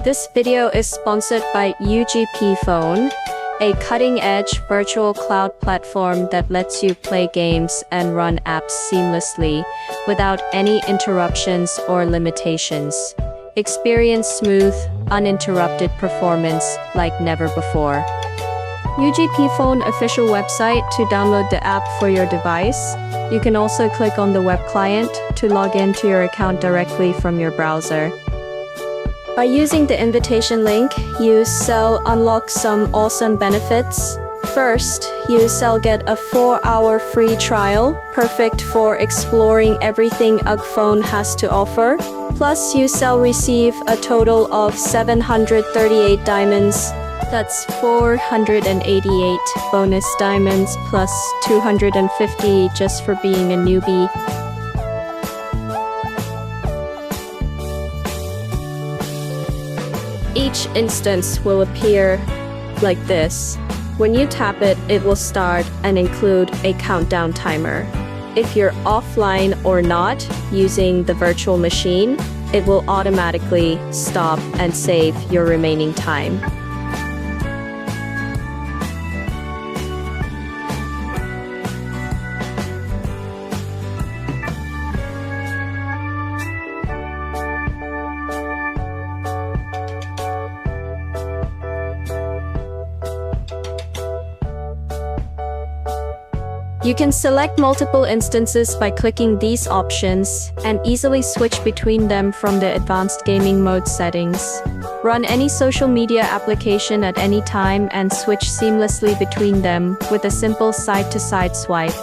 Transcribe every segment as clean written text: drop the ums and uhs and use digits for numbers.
This video is sponsored by UGPhone, a cutting-edge virtual cloud platform that lets you play games and run apps seamlessly without any interruptions or limitations. Experience smooth, uninterrupted performance like never before. UGPhone official website to download the app for your device. You can also click on the web client to log into your account directly from your browser. By using the invitation link, you shall unlock some awesome benefits. First, you shall get a 4-hour free trial, perfect for exploring everything UGPhone has to offer. Plus, you shall receive a total of 738 diamonds. That's 488 bonus diamonds plus 250 just for being a newbie. Each instance will appear like this. When you tap it, it will start and include a countdown timer. If you're offline or not using the virtual machine, it will automatically stop and save your remaining time. You can select multiple instances by clicking these options and easily switch between them from the advanced gaming mode settings. Run any social media application at any time and switch seamlessly between them with a simple side-to-side swipe.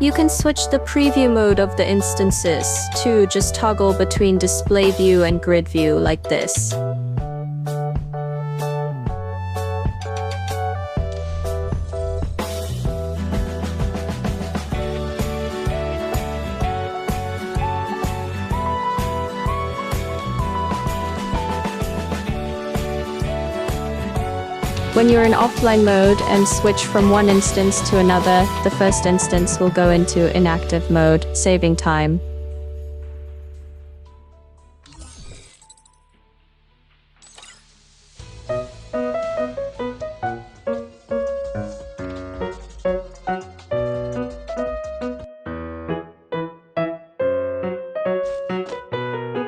You can switch the preview mode of the instances to just toggle between display view and grid view like this. When you're in offline mode and switch from one instance to another, the first instance will go into inactive mode, saving time.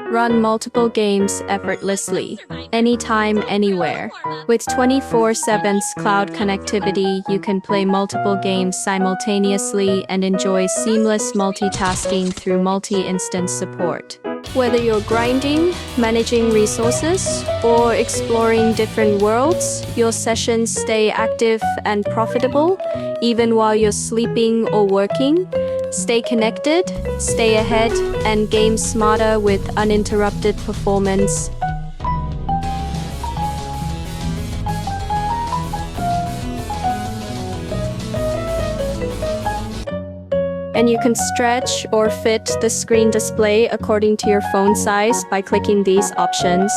Run multiple games effortlessly, anytime, anywhere. With 24/7 cloud connectivity, you can play multiple games simultaneously and enjoy seamless multitasking through multi-instance support. Whether you're grinding, managing resources, or exploring different worlds, your sessions stay active and profitable, even while you're sleeping or working. Stay connected, stay ahead, and game smarter with uninterrupted performance. And you can stretch or fit the screen display according to your phone size by clicking these options.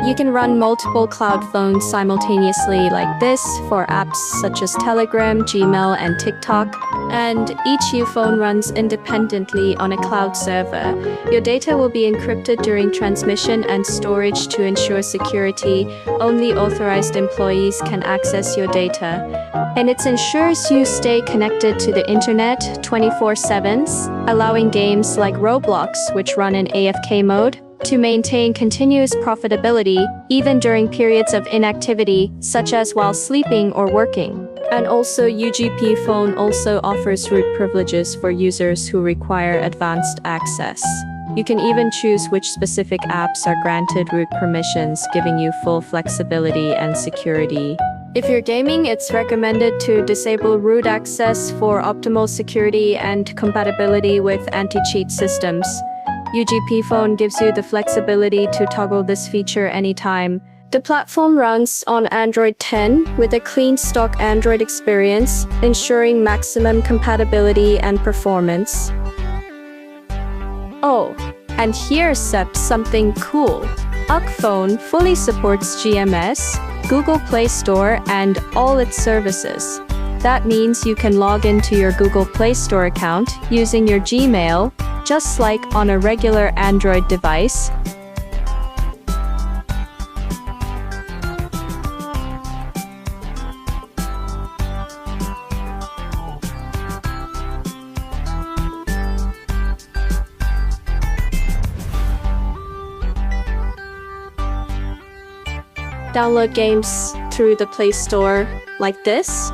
You can run multiple cloud phones simultaneously like this for apps such as Telegram, Gmail, and TikTok. And each UGPhone runs independently on a cloud server. Your data will be encrypted during transmission and storage to ensure security. Only authorized employees can access your data. And it ensures you stay connected to the internet 24/7, allowing games like Roblox, which run in AFK mode, to maintain continuous profitability even during periods of inactivity, such as while sleeping or working. And also, UGPhone also offers root privileges for users who require advanced access. You can even choose which specific apps are granted root permissions, giving you full flexibility and security. If you're gaming, it's recommended to disable root access for optimal security and compatibility with anti-cheat systems. UGPhone gives you the flexibility to toggle this feature anytime. The platform runs on Android 10 with a clean stock Android experience, ensuring maximum compatibility and performance. Oh, and here's something cool. UGPhone fully supports GMS, Google Play Store, and all its services. That means you can log into your Google Play Store account using your Gmail, just like on a regular Android device. Download games through the Play Store like this.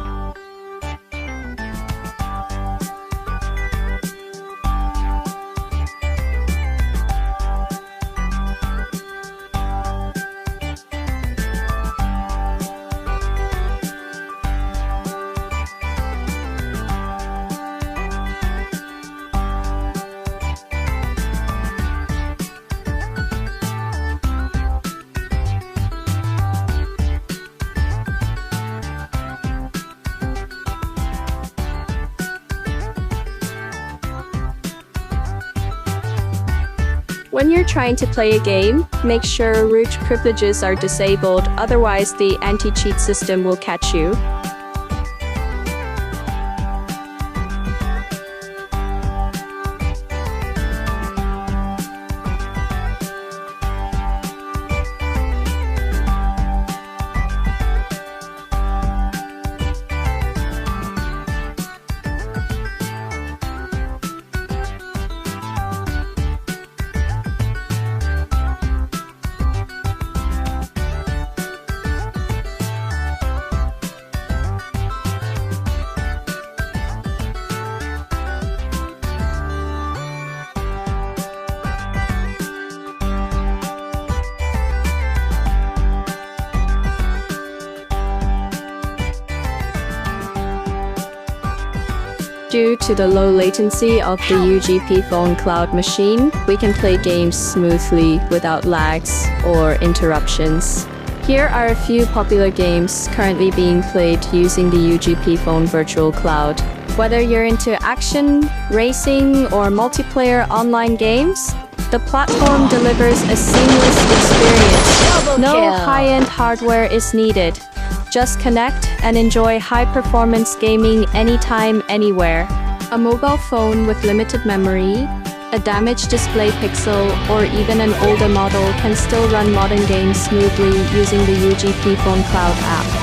When you're trying to play a game, make sure root privileges are disabled, otherwise the anti-cheat system will catch you. Due to the low latency of the UGPhone Cloud machine, we can play games smoothly without lags or interruptions. Here are a few popular games currently being played using the UGPhone Virtual Cloud. Whether you're into action, racing, or multiplayer online games, the platform delivers a seamless experience. No high-end hardware is needed. Just connect and enjoy high-performance gaming anytime, anywhere. A mobile phone with limited memory, a damaged display pixel, or even an older model can still run modern games smoothly using the UGPhone Cloud app.